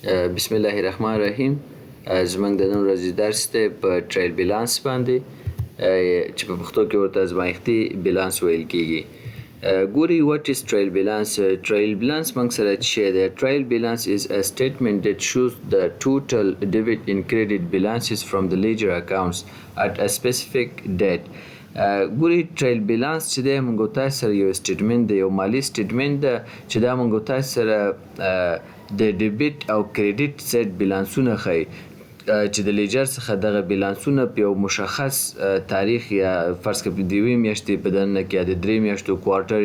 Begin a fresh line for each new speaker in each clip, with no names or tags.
بسم الله الرحمن الرحیم. زمونږ د نن ورځې درس دی په ټریل بیلانس باندې چې په پښتو کې ورته ازمایښتي بیلانس ویل کیږي. ګوري what is trail balance. Trail balance موږ سره څه شی دی. Trail balance is a statement that shows the total debit and credit balances from the ledger accounts at a specific date. ګوري ټریل بیلانس چې دی موږ تاسو سره یو سټیټمنټ دی، یو مالی سټیټمنټ ده چې دا موږ تاسو سره د ډیبټ او کریډټ سیټ بیلانسونه ښیي چې د لیجر څخه دغه بیلانسونه په یو مشخص تاریخ یا فرض کړه په د یوې میاشتې په دننه کې یا د درې میاشتو کوارټر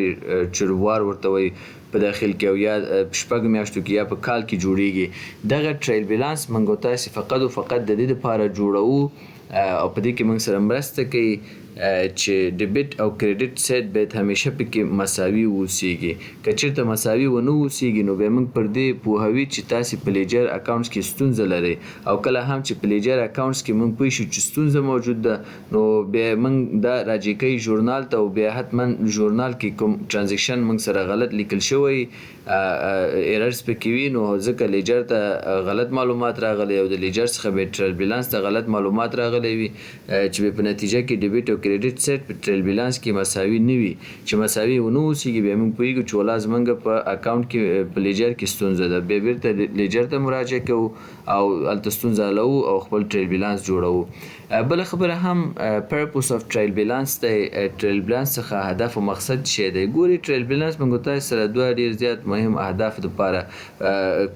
چروار ورته وایي په داخل کې او یا شپږ میاشتو کې یا په کال کې جوړیږي. دغه ټریل بیلانس موږ تاسو فقط او فقط د دې لپاره جوړو او په دې کې موږ سره مرسته کوي چې ډیبټ او کریډټ سیټ باید همیشه پکې مساوي اوسیږي. که چېرته مساوي ونه اوسیږي نو بیا موږ پر دې پوهوي چې تاسې په لیجر اکاونټس کې ستونزه لرئ، او کله هم چې په لیجر اکاونټس کې موږ پوه شو چې ستونزه موجود ده نو بیا موږ دا راجع کوي ژورنال ته، او بیا حتما ژورنال کې کوم ټرانزیکشن موږ سره غلط لیکل شوی ایررز پکې وي نو ځکه لیجر ته غلط معلومات راغلی او د لیجر څخه بیا ټریل بیلانس ته غلط معلومات راغلی وي چې په نتیجه کې ډیبټ او کریډټ سیټ په ټریل بیلانس کې مساوي نه وي. چې مساوي ونه اوسیږي بیا موږ پوهیږو چې ولا زموږ په اکاونټ کې په لیجر کې ستونزه ده، بیا بیرته لیجر ته مراجعه کوو او هلته ستونزه حلوو او خپل ټریل بیلانس جوړوو. بله خبره هم پرپوس اف ټریل بیلانس دی. ټریل بیلانس څخه هدف او مقصد شی دی. ګوري ټریل بیلانس موږ تاسو سره دوه ډېر زیات مهم اهداف لپاره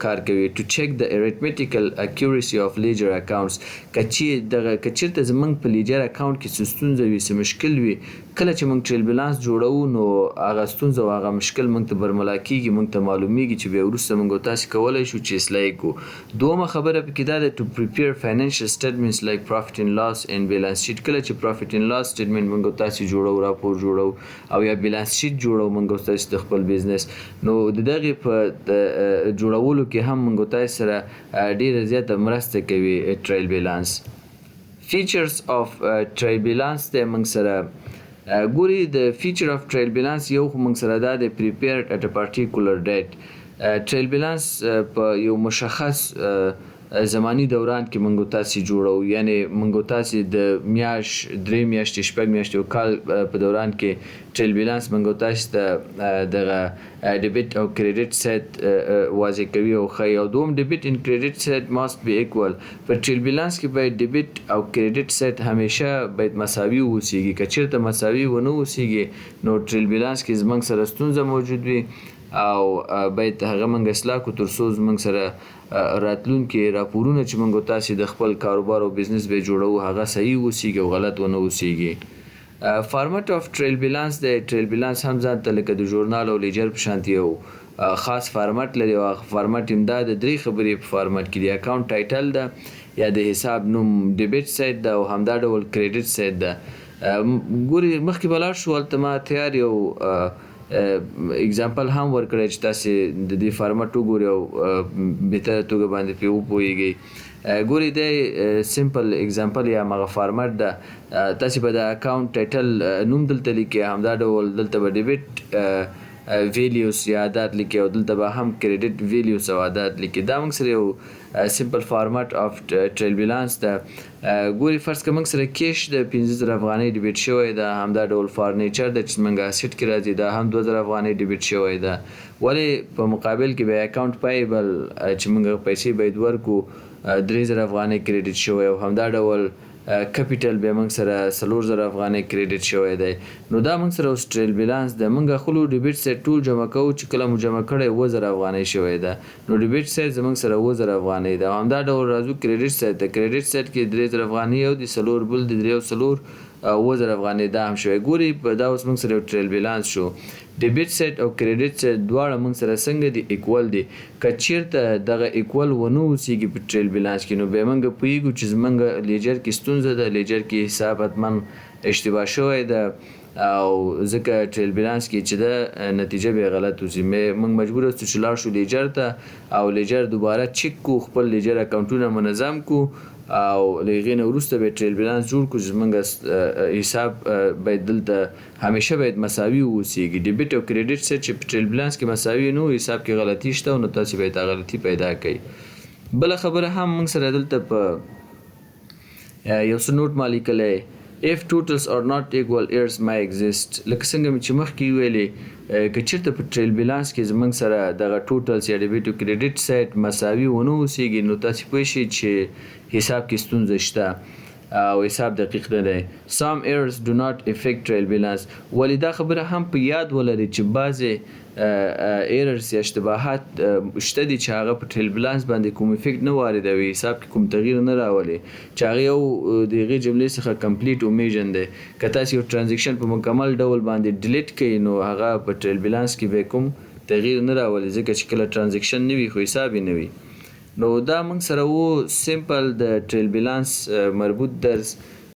کار کوي. to check the arithmetical accuracy of ledger accounts. که چېرته زموږ په لیجر اکاونټ کې څه ستونزه وي، څه مشکل وي، کله چې موږ ټریل بیلانس جوړوو نو هغه ستونزه او هغه مشکل موږ ته برملا کیږي، موږ ته معلومیږي چې بیا وروسته موږ تاسو کولی شو چې اصلاح یې کړو. دومه خبره پکې دا ده to prepare financial statements like profit and loss and balance sheet. کله چې profit and loss statement موږ تاسو جوړو، راپور جوړو او یا بالانس شیټ جوړو موږ تاسو د خپل بزنس، نو د دغه په جوړولو کې هم موږ تاسو سره ډیره زیاته مرسته کوي ټریل بیلانس. features of trail balance د موږ سره ګوري. د feature of trail balance یو خو موږ سره دا د prepared at a particular date. trail balance په یو مشخص زمانی دوران کې موږ تاسو جوړو، یعنی موږ تاسو د میاشت، درې میاشتې، شپږ میاشتې او کال په دوران کې ټریل بیلانس موږ تاسو ته دغه ډیبټ او کریډټ سیټ واضح کوي او ښیي. او دوم ډیبټ ان کریډټ سیټ must be equal. په ټریل بیلانس کې باید ډیبټ او کریډټ سیټ همیشه باید مساوي اوسیږي. که چېرته مساوي ونه اوسیږي نو ټریل بیلانس کې زموږ سره ستونزه موجود وي او باید هغه موږ اصلاح کړو تر څو زموږ سره راتلونکي راپورونه چې موږ تاسو د خپل کاروبار او بزنس به جوړو هغه صحیح اوسیږي او غلط ونه اوسیږي. فارمټ اف ټریل بیلانس دی. ټریل بیلانس هم ځان ته لکه د ژورنال او لیجر په شانتي یو خاص فارمټ لري او فارمټ هم دا د درې خبرې په فارمټ کې دی. اکاونټ ټایټل ده یا د حساب نوم ډیبټ سیټ ده او همدا ډول کریډټ سیټ ده. ګوري مخکې به لاړ شو، هلته ما تیار یو اگزامپل هم ورکړی چې تاسو د دې فارمټ وګورئ او بهتره توګه باندې پرې وپوهیږئ. ګوري د سمپل اگزامپل یا هغه فارمټ ده. تاسو به د اکاونټ ټایټل نوم دلته لیکئ، همدا ډول دلته به ډیبټ ویلیوز یا عادات لیکي او دلته به هم کریډټ ویلیوز او عادات لیکي. دا موږ سره یو سمپل فارمټ اف ټریل بیلانس ده. ګوري فرض که موږ سره کیش د 15,000 افغانۍ ډیبټ شوی ده، همدا ډول فارنیچر د چې موږ اسټ کې راځي دا هم 2,000 افغانۍ ډیبټ شوی ده. ولې په مقابل کې به اکاونټ پایبل چې موږ پیسې باید ورکو 3,000 افغانۍ کریډټ شوی او همدا ډول کپیټل به موږ سره 4,000 افغانۍ کریډټ شوی دی. نو دا موږ سره اوس ټریل بیلانس ده. موږ خپل ډیبټ سیټ ټول جمع کوو چې کله مو جمع کړی 9,000 افغانۍ شوی ده، نو ډیبټ سیټ زموږ سره 9,000 افغانۍ ده. همدا ډول راځو کریډټ سیټ ته. کریډټ سیټ کې 3,000 افغانۍ او د 4 بل د 3 او 4 9,000 افغانۍ دا هم شوی. ګوري دا اوس موږ سره ټریل بیلانس شو. ډیبټ سیټ او کریډټ سیټ دواړه موږ سره څنګه دي؟ ایکوال دي. که چېرته دغه ایکوال ونه اوسیږي په ټریل بیلانس کې نو بیا موږ پوهیږو چې زموږ لیجر کې ستونزه ده، لیجر کې حساب حتما اشتباه شوی ده او ځکه ټریل بیلانس کې چې ده نتیجه به غلط وځي. موږ مجبور یاستو چې لاړ شو لیجر ته او لیجر دوباره چک کو، خپل لیجر اکاونټونه منظم کو او له هغې نه وروسته به ټریل بیلانس جوړ کړو چې زموږ حساب باید دلته همیشه باید مساوي واوسیږي. ډیبټ او کریډټ سیټ چې په ټریل بیلانس کې مساوي نه وي، حساب کې غلطي شته نو تاسو باید غلطي پیدا کړئ. بله خبره هم موږ سره دلته په یو څه نوټ ما لیکلی if totals are not equal errors may exist لکه څنګه مې چې مخکې ویلې که چېرته په ټریل بیلانس کې زموږ سره دغه ټوټلز یا ډیبیټ او کریډیټ سایډ مساوي ونه اوسېږي نو تاسې پوه شئ چې حساب کې ستونزه شته او حساب دقیق نه دی some errors do not affect trail balance ولې دا خبره هم په یاد ولرئ چې بعضې ایررز یا اشتباهات شته دي چې هغه په ټریل بیلانس باندې کوم افیکټ نه واردوي حساب کې کوم تغییر نه راولي چې هغه یو د هغې جملې څخه کمپلیټ اومیژن دی که تاسې یو ټرانزیکشن په مکمل ډول باندې ډیلیټ کړئ نو هغه په ټریل بیلانس کې به کوم تغییر نه راولي ځکه چې کله ټرانزیکشن نه وي خو حساب یې نه وي نو دا موږ سره و سیمپل د ټریل بیلانس مربوط درس